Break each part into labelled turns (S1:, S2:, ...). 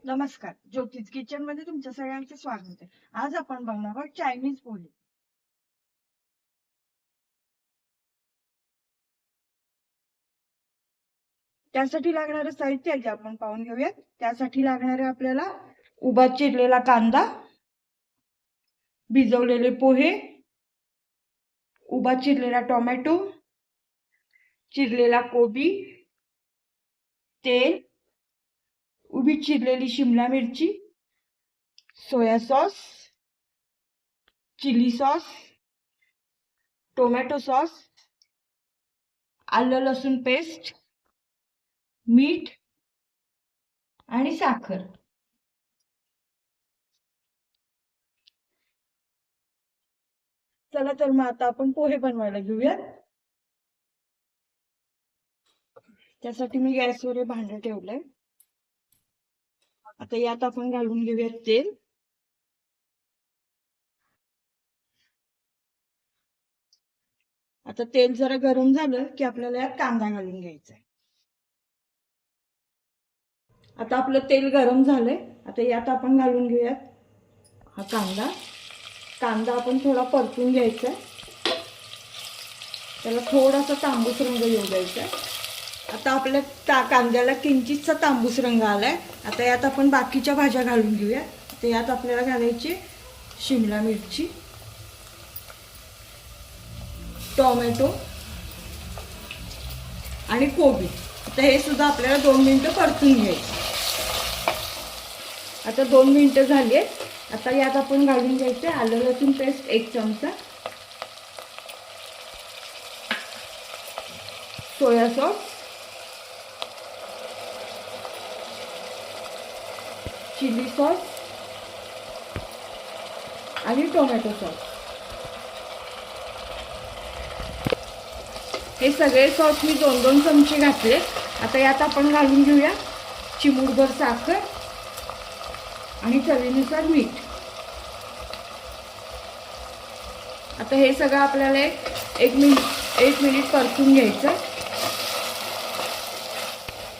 S1: नमस्कार, ज्योतिष किचन मध्ये तुमच्या सगळ्यांचे स्वागत आहे. आज आपण बनवणार आहोत चायनीज पोहे. त्यासाठी लागणारं साहित्य आहे ते आपण पाहून घेऊयात. त्यासाठी लागणारे आपल्याला उभा चिरलेला कांदा, भिजवलेले पोहे, उभा चिरलेला टोमॅटो, चिरलेला कोबी, तेल, उभी चिरलेली शिमला मिरची, soya sauce, chilli sauce, tomato sauce, आलं लसूण पेस्ट, मीठ आणि साखर. चला तर मग आता आपण पोहे बनवायला घेऊयात. त्यासाठी मी गॅसवर हे भांडं ठेवलंय. आता यात आपण घालून घेऊयात तेल. आता तेल जरा गरम झालं की आपल्याला यात कांदा घालून घ्यायचा आहे. आता आपलं तेल गरम झालंय. आता यात आपण घालून घेऊयात हा कांदा. कांदा आपण थोडा परतून घ्यायचा आहे. त्याला थोडासा तांबूस रंग येऊ द्यायचा आहे. आता आपल्या कांद्याला किंचितसा तांबूस रंग आलाय. आता यात आपण बाकीच्या भाज्या घालून घेऊया. तर यात आपल्याला घालायची शिमला मिरची, टोमॅटो आणि कोबी. आता हे सुद्धा आपल्याला 2 मिनिटं परतून घ्यायचं. आता 2 मिनिटं झाली आहेत. आता यात आपण घालून घ्यायचे आलं लसूण पेस्ट 1 चमचा, सोया सॉस, चिली सॉस आणि टोमॅटो सॉस. हे सगळे सॉस मी 2-2 चमचे घातले. आता यात आपण घालून घेऊया चिमूटभर साखर आणि चवीनुसार मीठ. आता हे सगळं आपल्याला एक मिनिट परतून घ्यायचं.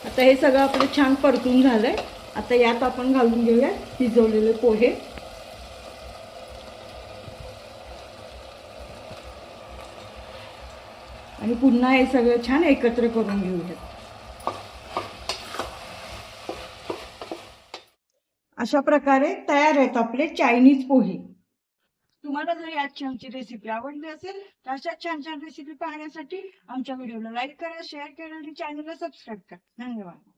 S1: आता हे सगळं आपलं छान परतून झालंय. आता यात आपण घालून घेऊया भिजवलेले पोहे. आणि पुन्हा हे सगळं छान एकत्र करून घेऊया. अशा प्रकारे तयार आहेत आपले चायनीज पोहे. तुम्हाला जर या छानची रेसिपी आवडली असेल तर अशा छान छान रेसिपी पाहण्यासाठी आमच्या व्हिडिओला लाईक करा, शेअर करा आणि चॅनलला सबस्क्राईब करा. धन्यवाद.